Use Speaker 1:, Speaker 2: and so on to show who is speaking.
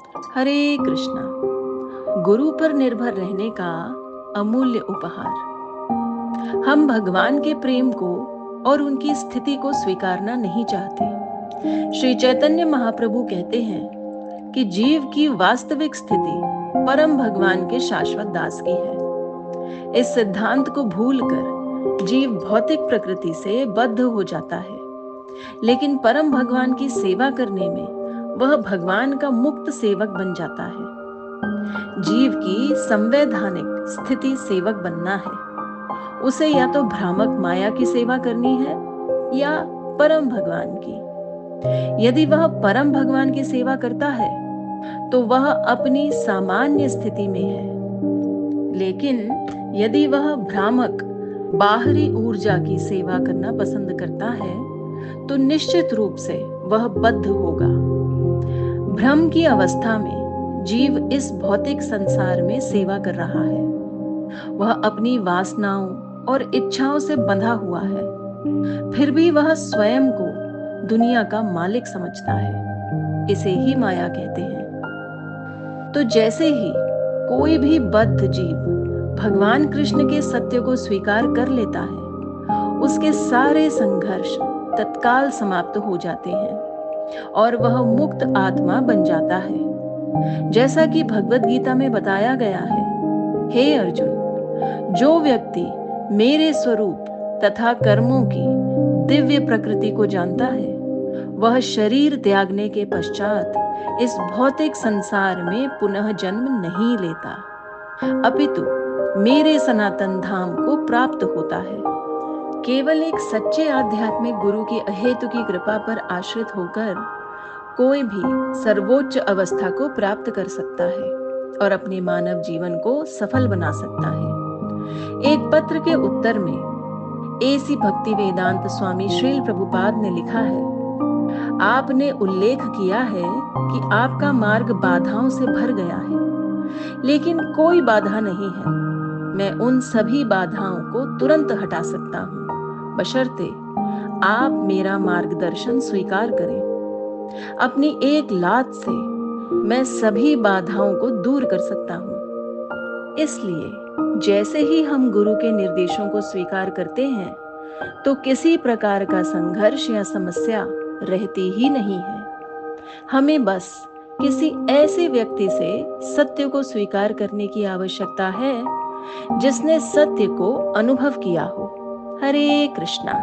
Speaker 1: हरे कृष्णा। गुरु पर निर्भर रहने का अमूल्य उपहार। हम भगवान के प्रेम को और उनकी स्थिति को स्वीकारना नहीं चाहते। श्री चैतन्य महाप्रभु कहते हैं कि जीव की वास्तविक स्थिति परम भगवान के शाश्वत दास की है। इस सिद्धांत को भूलकर जीव भौतिक प्रकृति से बद्ध हो जाता है, लेकिन परम भगवान की सेवा करने में वह भगवान का मुक्त सेवक बन जाता है। जीव की संवैधानिक स्थिति सेवक बनना है। उसे या तो भ्रामक माया की सेवा करनी है या परम भगवान की। यदि वह परम भगवान की सेवा करता है तो वह अपनी सामान्य स्थिति में है, लेकिन यदि वह भ्रामक बाहरी ऊर्जा की सेवा करना पसंद करता है तो निश्चित रूप से वह बद्ध होगा। भ्रम की अवस्था में जीव इस भौतिक संसार में सेवा कर रहा है। वह अपनी वासनाओं और इच्छाओं से बंधा हुआ है, फिर भी वह स्वयं को दुनिया का मालिक समझता है। इसे ही माया कहते हैं। तो जैसे ही कोई भी बद्ध जीव भगवान कृष्ण के सत्य को स्वीकार कर लेता है, उसके सारे संघर्ष तत्काल समाप्त हो जाते हैं और वह मुक्त आत्मा बन जाता है। जैसा कि भगवद गीता में बताया गया है, हे अर्जुन, जो व्यक्ति मेरे स्वरूप तथा कर्मों की दिव्य प्रकृति को जानता है, वह शरीर त्यागने के पश्चात इस भौतिक संसार में पुनः जन्म नहीं लेता, अपितु मेरे सनातन धाम को प्राप्त होता है। केवल एक सच्चे आध्यात्मिक गुरु की अहेतुकी कृपा पर आश्रित होकर कोई भी सर्वोच्च अवस्था को प्राप्त कर सकता है और अपने मानव जीवन को सफल बना सकता है। एक पत्र के उत्तर में एसी भक्ति वेदांत स्वामी श्रील प्रभुपाद ने लिखा है, आपने उल्लेख किया है कि आपका मार्ग बाधाओं से भर गया है, लेकिन कोई बाधा नहीं है। मैं उन सभी बाधाओं को तुरंत हटा सकता हूँ, बशर्ते आप मेरा मार्गदर्शन स्वीकार करें। अपनी एक लात से मैं सभी बाधाओं को दूर कर सकता हूँ। इसलिए जैसे ही हम गुरु के निर्देशों को स्वीकार करते हैं तो किसी प्रकार का संघर्ष या समस्या रहती ही नहीं है। हमें बस किसी ऐसे व्यक्ति से सत्य को स्वीकार करने की आवश्यकता है जिसने सत्य को अनुभव किया हो। हरे कृष्णा।